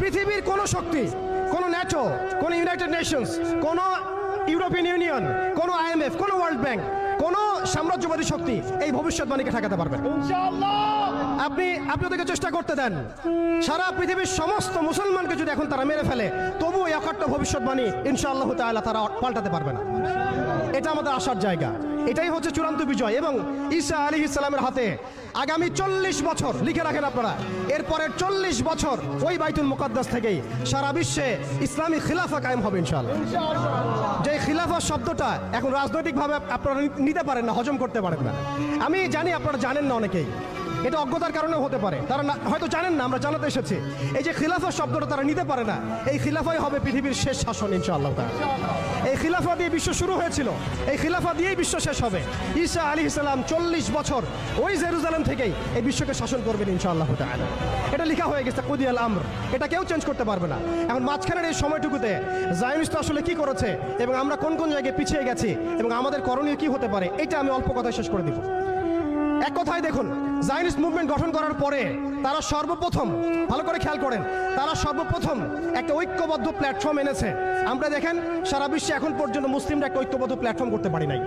পৃথিবীর কোনো শক্তি, কোনো ন্যাটো, কোনো ইউনাইটেড নেশনস, কোনো ইউরোপিয়ান ইউনিয়ন, কোনো IMF, কোনো ওয়ার্ল্ড ব্যাংক, কোনো সাম্রাজ্যবাদী শক্তি এই ভবিষ্যৎবাণীকে ঠেকাতে পারবে না। আপনি ওদেরকে চেষ্টা করতে দেন, সারা পৃথিবীর সমস্ত মুসলমানকে যদি এখন তারা মেরে ফেলে, তবুও এই অকাট্য ভবিষ্যৎবাণী ইনশাআল্লাহ তাআলা তারা পাল্টাতে পারবে না। এটা আমাদের আশার জায়গা। এটাই হচ্ছে চূড়ান্ত বিজয়। এবং ঈসা আলাইহিস সালামের হাতে আগামী 40 বছর, লিখে রাখেন আপনারা, এরপরের 40 বছর ওই বাইতুল মুকাদ্দাস থেকেই সারা বিশ্বে ইসলামী খিলাফা কায়েম হবে ইনশাআল্লাহ। যে খিলাফা শব্দটা এখন রাজনৈতিকভাবে আপনারা নিতে পারেন না, হজম করতে পারেন না। আমি জানি আপনারা জানেন না, অনেকেই এটা অজ্ঞতার কারণেও হতে পারে, তারা হয়তো জানেন না, আমরা জানাতে এসেছি। এই যে খিলাফা শব্দটা তারা নিতে পারে না, এই খিলাফাই হবে পৃথিবীর শেষ শাসন ইনশাআল্লাহ। এই খিলাফা দিয়ে বিশ্ব শুরু হয়েছিল, এই খিলাফা দিয়েই বিশ্ব শেষ হবে। ঈসা আলাইহিস সালাম 40 বছর ওই জেরুজালেম থেকেই এই বিশ্বকে শাসন করবেন ইনশাআল্লাহ তাআলা। এটা লেখা হয়ে গেছে, কুদিয়াল আমর, এটা কেউ চেঞ্জ করতে পারবে না। এখন মাঝখানের এই সময়টুকুতে জায়নিস্ট আসলে কি করেছে এবং আমরা কোন কোন জায়গায় পিছিয়ে গেছি এবং আমাদের করণীয় কি হতে পারে, এটা আমি অল্প কথায় শেষ করে দিব। এক কথায় দেখুন, জায়নিস্ট মুভমেন্ট গঠন করার পরে তারা সর্বপ্রথম, ভালো করে খেয়াল করেন, তারা সর্বপ্রথম একটা ঐক্যবদ্ধ প্ল্যাটফর্ম এনেছে। আমরা দেখেন সারা বিশ্বে এখন পর্যন্ত মুসলিমরা একটা ঐক্যবদ্ধ প্ল্যাটফর্ম করতে পারি নাই।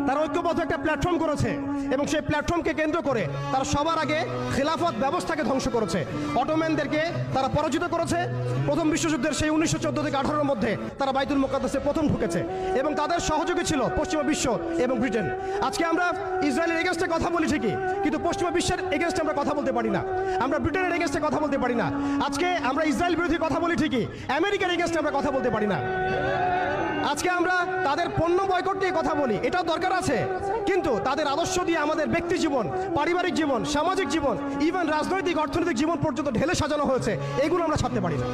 তারা ঐক্যবদ্ধ একটা প্ল্যাটফর্ম করেছে এবং সেই প্ল্যাটফর্মকে কেন্দ্র করে তারা সবার আগে খিলাফত ব্যবস্থাকে ধ্বংস করেছে। অটোম্যানদেরকে তারা পরাজিত করেছে। প্রথম বিশ্বযুদ্ধের সেই 1914 থেকে 18-এর মধ্যে তারা বাইতুল মুকাদ্দাসে প্রথম ঢুকেছে এবং তাদের সহযোগী ছিল পশ্চিমা বিশ্ব এবং ব্রিটেন। আজকে আমরা ইসরায়েলের এগেনস্টে কথা বলি ঠিকই, কিন্তু পশ্চিমা বিশ্বের এগেনস্টে আমরা কথা বলতে পারি না। আমরা ব্রিটেনের এগেনস্টে কথা বলতে পারি না। আজকে আমরা ইসরায়েল বিরোধী কথা বলি ঠিকই, আমেরিকার এগেনস্টে আমরা কথা বলতে পারি না। আজকে আমরা তাদের পণ্য বয়কট নিয়ে কথা বলি, এটাও দরকার আছে, কিন্তু তাদের আদর্শ দিয়ে আমাদের ব্যক্তি জীবন, পারিবারিক জীবন, সামাজিক জীবন, ইভেন রাজনৈতিক অর্থনৈতিক জীবন পর্যন্ত ঢেলে সাজানো হয়েছে, এগুলো আমরা ছাড়তে পারি না।